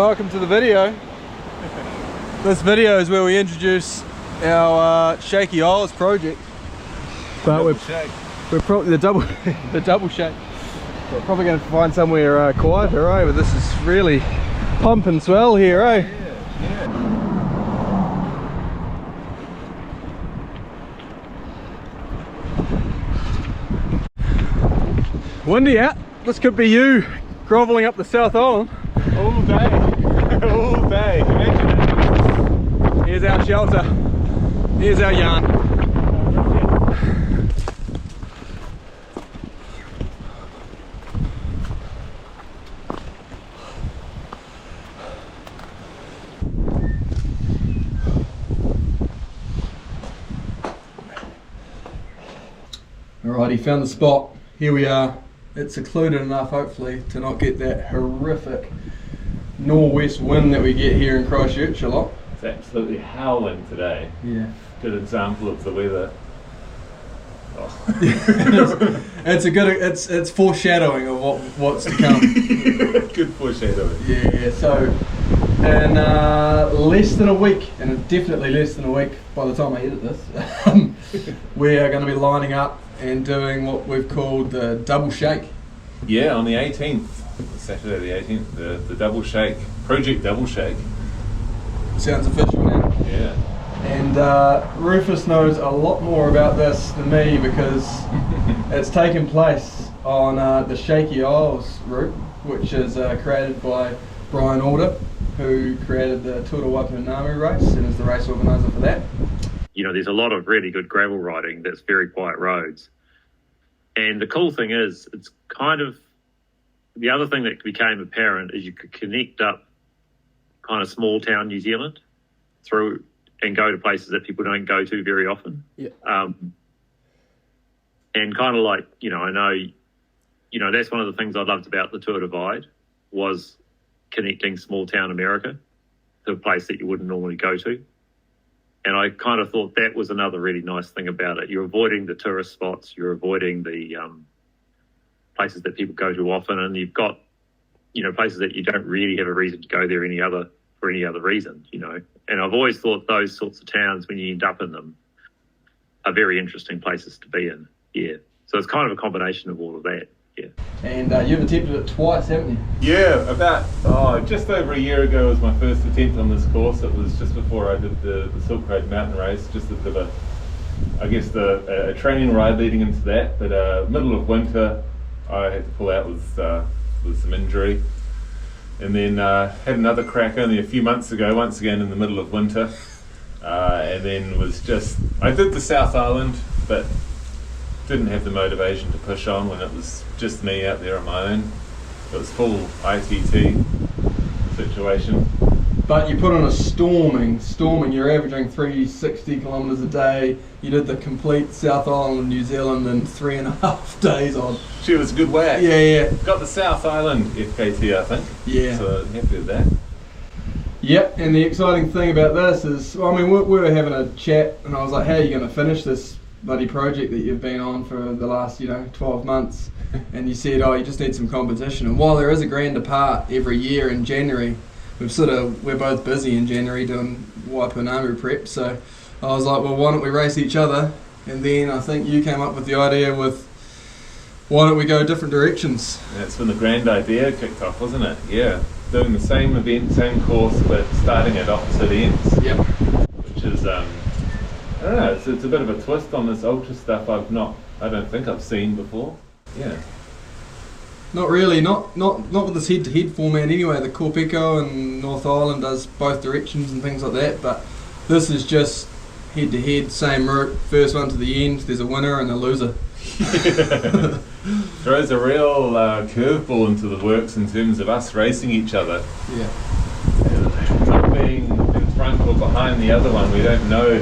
welcome to the video. This video is where we introduce our Shaky Isles project. But we're probably the double shake. We're probably going to find somewhere quieter, eh? But this is really pump and swell here, eh? Yeah. Windy out. This could be you grovelling up the South Island. All day. All day. Imagine it. Here's our shelter. Here's our yarn. Alrighty, found the spot. Here we are. It's secluded enough, hopefully, to not get that horrific northwest wind that we get here in Christchurch a lot. It's absolutely howling today. Yeah. Good example of the weather. It's foreshadowing of what's to come. Good foreshadowing. Yeah. So, in less than a week, and definitely less than a week by the time I edit this, we are going to be lining up and doing what we've called the double shake. Yeah, on the 18th, Saturday the 18th, the double shake, Project Double Shake. Sounds official now. Yeah. And Rufus knows a lot more about this than me because it's taken place on the Shaky Isles route, which is created by Brian Alder, who created the Tour de Waipunamu race and is the race organiser for that. You know, there's a lot of really good gravel riding that's very quiet roads. And the cool thing is, it's kind of, the other thing that became apparent is you could connect up kind of small town New Zealand through and go to places that people don't go to very often. Yeah. And kind of like, you know, I know, you know, that's one of the things I loved about the Tour Divide was connecting small town America to a place that you wouldn't normally go to. And I kind of thought that was another really nice thing about it. You're avoiding the tourist spots, you're avoiding the places that people go to often, and you've got, you know, places that you don't really have a reason to go there for any other reason, you know. And I've always thought those sorts of towns, when you end up in them, are very interesting places to be in. Yeah. So it's kind of a combination of all of that. Yeah. And you've attempted it twice, haven't you? Yeah, about just over a year ago was my first attempt on this course. It was just before I did the Silk Road mountain race, just a bit of a training ride leading into that. But middle of winter, I had to pull out with some injury. And then had another crack only a few months ago, once again in the middle of winter. And then I did the South Island, but didn't have the motivation to push on when it was just me out there on my own. It was full ITT situation. But you put on a storming, you're averaging 360 kilometres a day. You did the complete South Island of New Zealand in 3.5 days on. She was a good whack. Yeah. Got the South Island FKT, I think. Yeah. So happy with that. Yep, and the exciting thing about this is, well, I mean, we were having a chat and I was like, how are you going to finish this bloody project that you've been on for the last, 12 months? And you said, you just need some competition. And while there is a grand depart every year in January, we're both busy in January doing Waipunamu prep, so I was like, well, why don't we race each other? And then I think you came up with the idea with, why don't we go different directions? That's when the grand idea kicked off, wasn't it? Yeah, doing the same event, same course, but starting at opposite ends. Yep. Which is, I don't know, it's a bit of a twist on this ultra stuff I don't think I've seen before. Yeah. Not really, not with this head-to-head format anyway. The Corpeco and North Island does both directions and things like that, but this is just head-to-head, same route, first one to the end, there's a winner and a loser. Throws a real curveball into the works in terms of us racing each other. Yeah. Not being in front or behind the other one, we don't know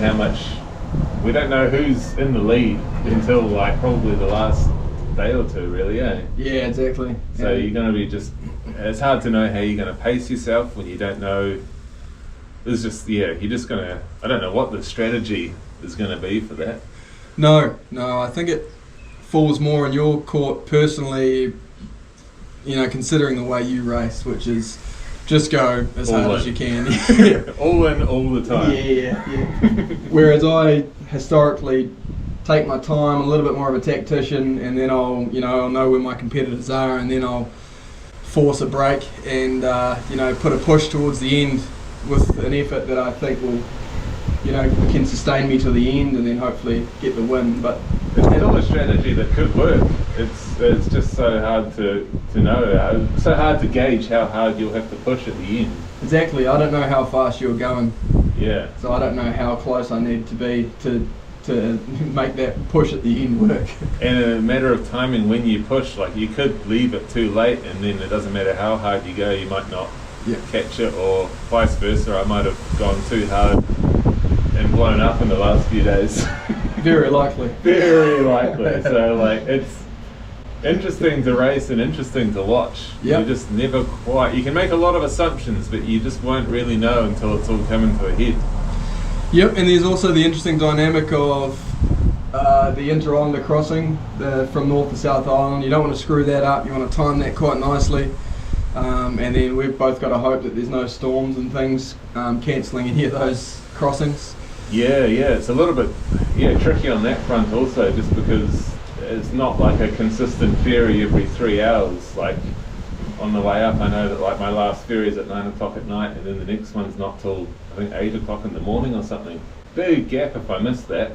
who's in the lead until like probably the last day or two, really, eh? Yeah, exactly. So you're going to be it's hard to know how you're going to pace yourself when you don't know. It's just, you're just going to, I don't know what the strategy is going to be for that. No, I think it falls more in your court personally, considering the way you race, which is just go as All hard in. as you can. All in, all the time. Yeah. Whereas I historically take my time, a little bit more of a tactician, and then I'll know where my competitors are, and then I'll force a break and put a push towards the end with an effort that I think will can sustain me to the end, and then hopefully get the win. But it's still a strategy that could work. It's just so hard to know, so hard to gauge how hard you'll have to push at the end. Exactly. I don't know how fast you're going. Yeah. So I don't know how close I need to be to make that push at the end work. And a matter of timing when you push, like you could leave it too late, and then it doesn't matter how hard you go, you might not catch it, or vice versa. I might have gone too hard and blown up in the last few days. Very likely. Very likely. So it's interesting to race and interesting to watch. Yep. You just never quite. You can make a lot of assumptions, but you just won't really know until it's all coming to a head. Yep, and there's also the interesting dynamic of the inter-islander crossing from North to South Island. You don't want to screw that up. You want to time that quite nicely. And then we've both got to hope that there's no storms and things cancelling any of those crossings. Yeah, it's a little bit tricky on that front also, just because it's not like a consistent ferry every 3 hours. Like on the way up, I know that like my last ferry is at 9 o'clock at night, and then the next one's not till I think 8 o'clock in the morning or something. Big gap if I miss that.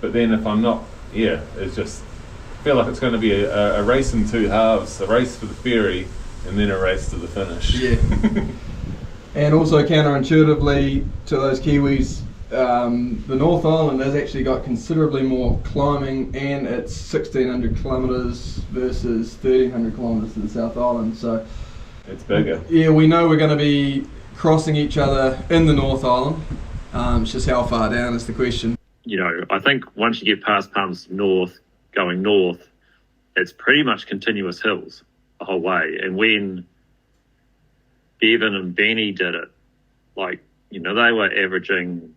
But then if I'm not, it's just I feel like it's going to be a race in two halves, a race for the ferry and then a race to the finish. Yeah. And also counterintuitively to those Kiwis, the North Island has actually got considerably more climbing, and it's 1,600 kilometres versus 1,300 kilometres to the South Island. So it's bigger. Yeah, we know we're going to be crossing each other in the North Island. It's just how far down is the question. I think once you get past Palmerston North, going north, it's pretty much continuous hills the whole way. And when Bevan and Benny did it, they were averaging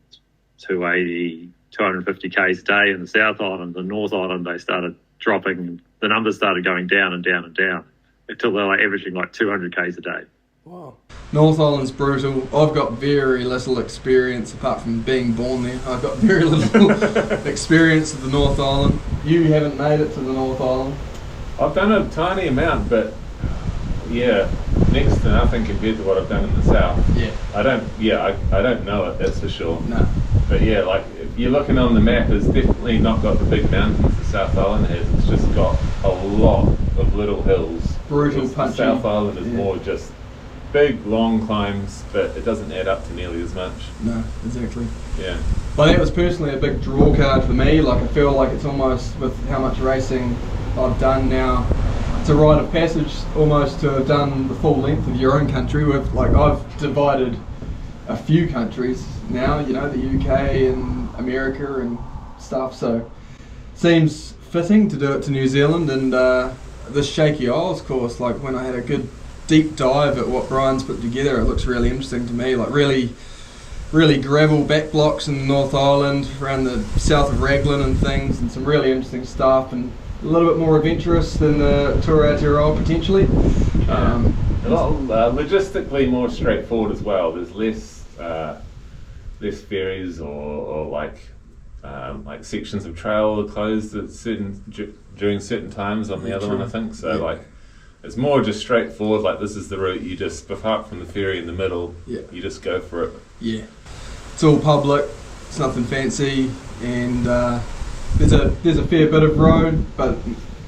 280, 250 Ks a day in the South Island. The North Island, they started dropping, the numbers started going down and down and down until they were averaging 200 Ks a day. Wow. North Island's brutal. I've got very little experience apart from being born there. I've got very little experience of the North Island. You haven't made it to the North Island. I've done a tiny amount, but next to nothing compared to what I've done in the south. I don't know it, that's for sure. No. But if you're looking on the map, it's definitely not got the big mountains the South Island has. It's just got a lot of little hills. Brutal, the punchy. South Island is more just big, long climbs, but it doesn't add up to nearly as much. No, exactly. Yeah. But that was personally a big draw card for me. I feel like it's almost, with how much racing I've done now, it's a rite of passage almost to have done the full length of your own country. I've divided a few countries now, the UK and America and stuff, so seems fitting to do it to New Zealand. And this Shaky Isles course, when I had a good deep dive at what Brian's put together, it looks really interesting to me. Really gravel back blocks in the North Island, around the south of Raglan and things, and some really interesting stuff, and a little bit more adventurous than the Tour Aotearoa potentially. A lot logistically more straightforward as well. There's less ferries or sections of trail are closed at during certain times on the other one, I think. So it's more just straightforward. This is the route. You just, apart from the ferry in the middle, you just go for it. Yeah, it's all public. It's nothing fancy, and there's a fair bit of road, but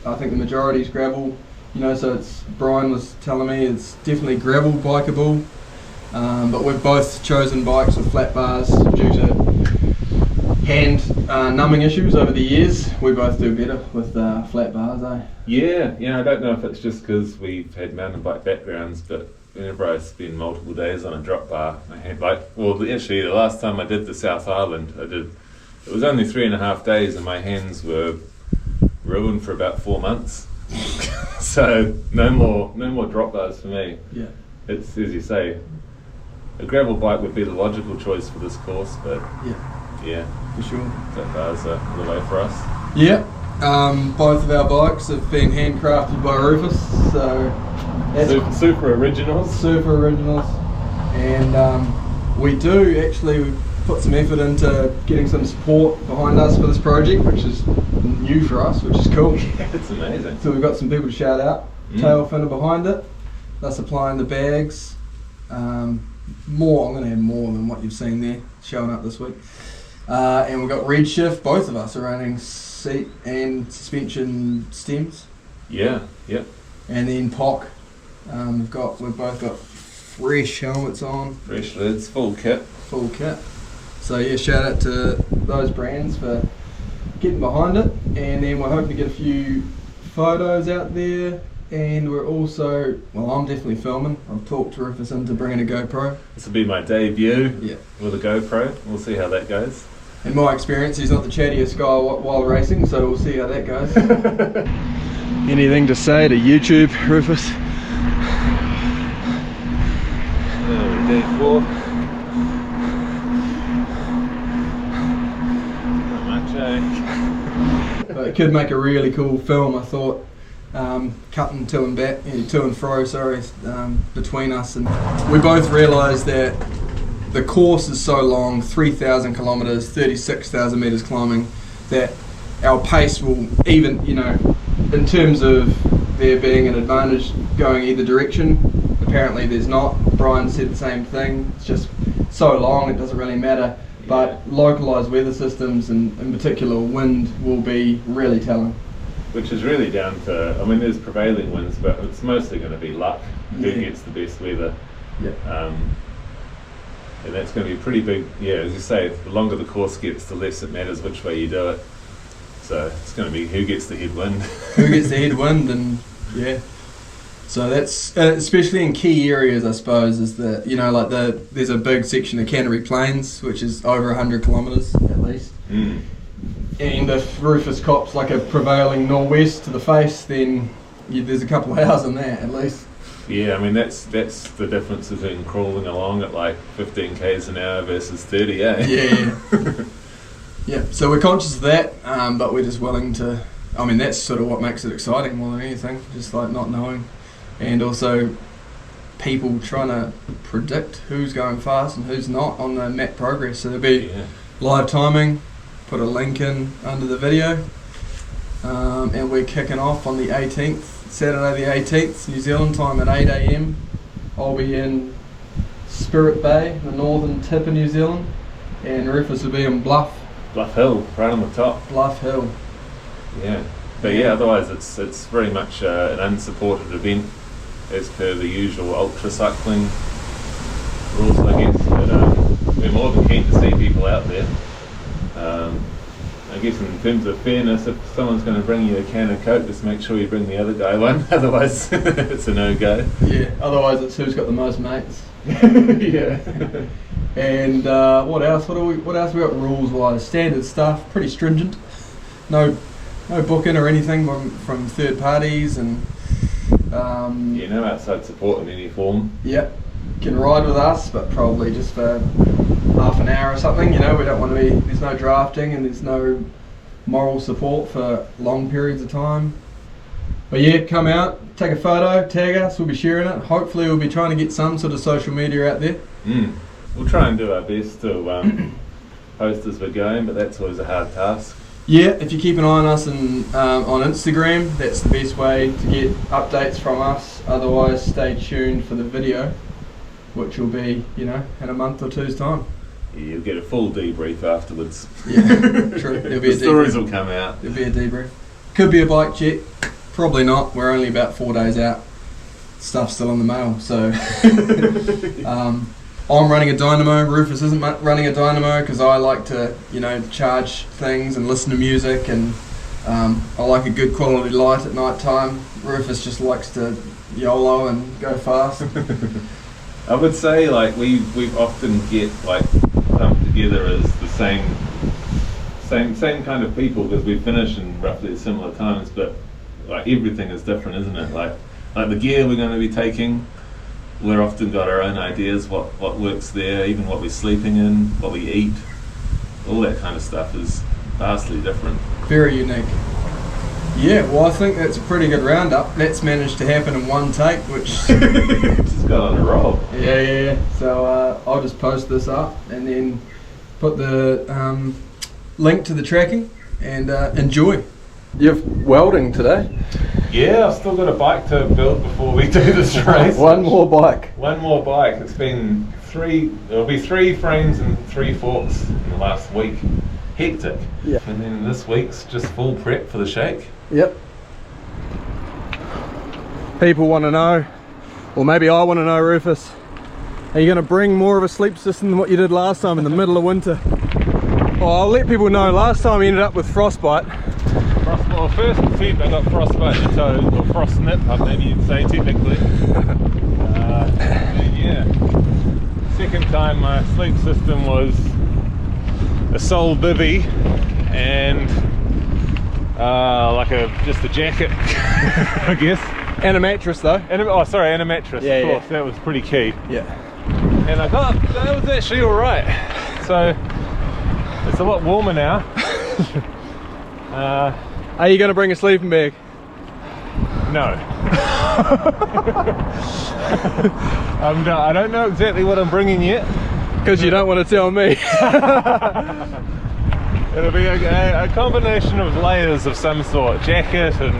I think the majority is gravel. So Brian was telling me it's definitely gravel bikeable, but we've both chosen bikes with flat bars due to hand numbing issues over the years. We both do better with flat bars, eh? Yeah, I don't know if it's just because we've had mountain bike backgrounds, but whenever I spend multiple days on a drop bar, my hand, actually the last time I did the South Island, it was only 3.5 days and my hands were ruined for about 4 months. So no more drop bars for me. Yeah. It's, as you say, a gravel bike would be the logical choice for this course, but yeah, for sure. flat bars are the way for us. Yeah, Both of our bikes have been handcrafted by Rufus, so that's Super originals. super originals. And we do actually, we've put some effort into getting some support behind us for this project, which is new for us, which is cool. Yeah, it's amazing. So we've got some people to shout out. Tailfinner behind it. They're supplying the bags. I'm going to have more than what you've seen there showing up this week. And we've got Redshift. Both of us are running seat and suspension stems. Yeah, yep. And then POC. We've both got fresh helmets on. Fresh lids, full kit. Full kit. So yeah, shout out to those brands for getting behind it. And then we're hoping to get a few photos out there. And we're also, well, I'm definitely filming. I've talked to Rufus into bringing a GoPro. This will be my debut Yeah. with a GoPro. We'll see how that goes. In my experience, he's not the chattiest guy while racing, so we'll see how that goes. Anything to say to YouTube, Rufus? D4. Not much, eh? But it could make a really cool film, I thought. Cutting to and fro, between us, and we both realised that the course is so long, 3,000 kilometres, 36,000 metres climbing, that our pace will even, in terms of there being an advantage going either direction, apparently there's not. Brian said the same thing. It's just so long, it doesn't really matter. But localised weather systems, and in particular wind, will be really telling. Which is really down to, there's prevailing winds, but it's mostly going to be luck. Who gets the best weather. Yeah. And that's going to be pretty big. Yeah, as you say, the longer the course gets, the less it matters which way you do it. So it's going to be who gets the headwind. Who gets the headwind, and yeah. So that's, especially in key areas, I suppose, is that, there's a big section of Canterbury Plains, which is over 100 kilometres at least. Mm. And if Rufus cops like a prevailing nor'west to the face, then there's a couple of hours in there at least. Yeah, that's the difference between crawling along at like 15 k's an hour versus 30, eh? Yeah. Yeah, so we're conscious of that, but we're just willing to, that's sort of what makes it exciting more than anything, just like not knowing. And also people trying to predict who's going fast and who's not on the map progress. So there'll be live timing. Put a link in under the video, and we're kicking off on the 18th, Saturday the 18th, New Zealand time at 8 AM. I'll be in Spirit Bay, the northern tip of New Zealand, and Rufus will be in Bluff Hill, right on the top. Bluff Hill. Yeah, but otherwise it's very much an unsupported event as per the usual ultra cycling rules, I guess. But we're more than keen to see people out there. I guess in terms of fairness, if someone's going to bring you a can of Coke, just make sure you bring the other guy one, otherwise it's a no-go. Yeah, otherwise it's who's got the most mates. Yeah. And what else? What else we got rules-wise? Standard stuff, pretty stringent. No booking or anything from third parties, and no outside support in any form. Yep. Can ride with us, but probably just for half an hour or something. We don't want to be, there's no drafting and there's no moral support for long periods of time. But yeah, come out, take a photo, tag us, we'll be sharing it. Hopefully we'll be trying to get some sort of social media out there. We'll try and do our best to post as we're going, but that's always a hard task. Yeah, if you keep an eye on us and on Instagram, that's the best way to get updates from us. Otherwise, stay tuned for the video, which will be, in a month or two's time. Yeah, you'll get a full debrief afterwards. Yeah, true. There'll be the stories will come out. There'll be a debrief. Could be a bike check. Probably not. We're only about 4 days out. Stuff's still in the mail, so... I'm running a dynamo. Rufus isn't running a dynamo because I like to, charge things and listen to music, and I like a good quality light at night time. Rufus just likes to YOLO and go fast. I would say we often get lumped together as the same kind of people because we finish in roughly similar times, but everything is different, isn't it? Like the gear we're going to be taking. We've often got our own ideas, what works there, even what we're sleeping in, what we eat, all that kind of stuff is vastly different. Very unique. Yeah, well, I think that's a pretty good roundup. That's managed to happen in one take, which Just got on a roll. yeah. So I'll just post this up and then put the link to the tracking and enjoy. You've welding today? Yeah, I've still got a bike to build before we do this race. One more bike. One more bike. It's been it'll be 3 frames and 3 forks in the last week. Hectic. Yeah. And then this week's just full prep for the shake. Yep. People want to know, or maybe I want to know, Rufus, are you going to bring more of a sleep system than what you did last time in the middle of winter? Well, I'll let people know, last time we ended up with frostbite. Well, first attempt I got frostbite in the toes, or frost nip, maybe you'd say technically. Yeah. Second time my sleep system was a sole bivvy and just a jacket, I guess. And a mattress though. And a mattress, Yeah, of course, yeah. that was pretty key. Yeah. And that was actually alright. So, it's a lot warmer now. Are you going to bring a sleeping bag? No. I don't know exactly what I'm bringing yet. Because you don't want to tell me. It'll be a combination of layers of some sort, jacket and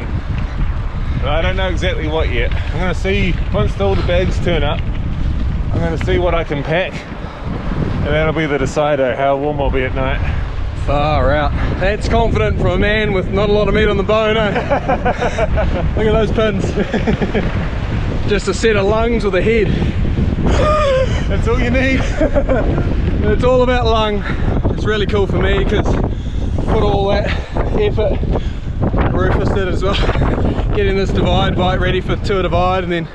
I don't know exactly what yet. I'm going to see, once all the bags turn up, I'm going to see what I can pack and that'll be the decider how warm I'll be at night. Far out. That's confident from a man with not a lot of meat on the bone, eh? Look at those pins. Just a set of lungs with a head. That's all you need. It's all about lung. It's really cool for me because put all that effort, Rufus did as well, getting this divide bike ready for Tour Divide, and then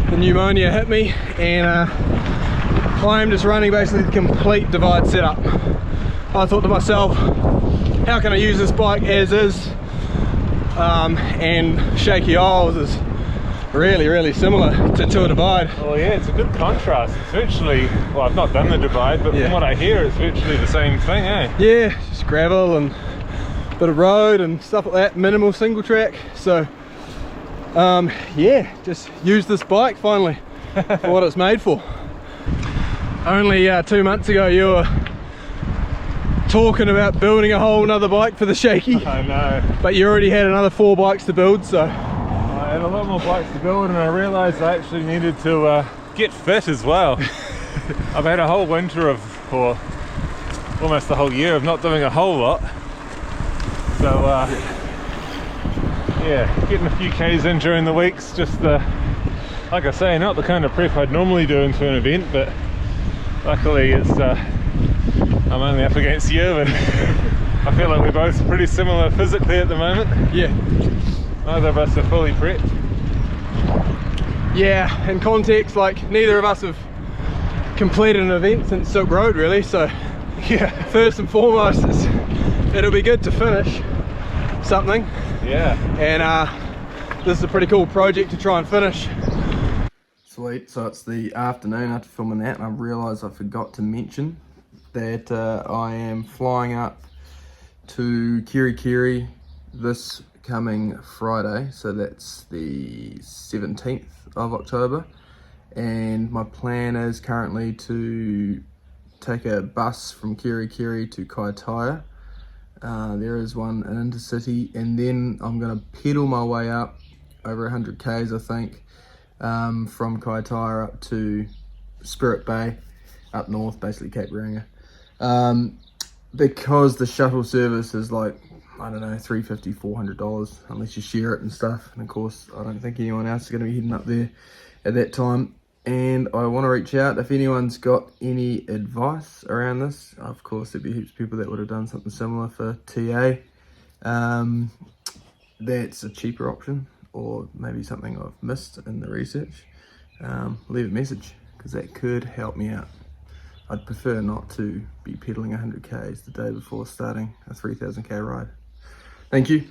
the pneumonia hit me and I'm just running basically the complete divide setup. I thought to myself, how can I use this bike as is? And Shaky Isles is really similar to Tour Divide. Well, yeah, it's a good contrast. It's virtually, well, I've not done the divide, but from what I hear, it's virtually the same thing, eh? Yeah, just gravel and a bit of road and stuff like that, minimal single track. So, yeah, just use this bike finally for what it's made for. Only 2 months ago, you were talking about building a whole nother bike for the Shaky. I know. But you already had another 4 bikes to build, so. I had a lot more bikes to build and I realised I actually needed to get fit as well. I've had a whole winter or almost the whole year of not doing a whole lot. So yeah, getting a few Ks in during the weeks, just like I say, not the kind of prep I'd normally do into an event, but luckily it's I'm only up against you and I feel like we're both pretty similar physically at the moment. Yeah. Neither of us are fully prepped. Yeah, in context, like neither of us have completed an event since Silk Road really, so yeah, first and foremost it'll be good to finish something. Yeah. And this is a pretty cool project to try and finish. Sweet, so it's the afternoon after filming that and I realised I forgot to mention that I am flying up to Kirikiri this coming Friday, so that's the 17th of October, and my plan is currently to take a bus from Kirikiri to Kaitaia. There is one in Intercity, and then I'm going to pedal my way up over 100 k's I think, from Kaitaia up to Spirit Bay up north, basically Cape Reinga. Because the shuttle service is like, I don't know, $350, $400 unless you share it and stuff, and of course I don't think anyone else is going to be heading up there at that time. And I want to reach out if anyone's got any advice around this. Of course there'd be heaps of people that would have done something similar for TA. That's a cheaper option, or maybe something I've missed in the research. Leave a message because that could help me out. I'd prefer not to be pedaling 100 k's the day before starting a 3,000 k ride. Thank you.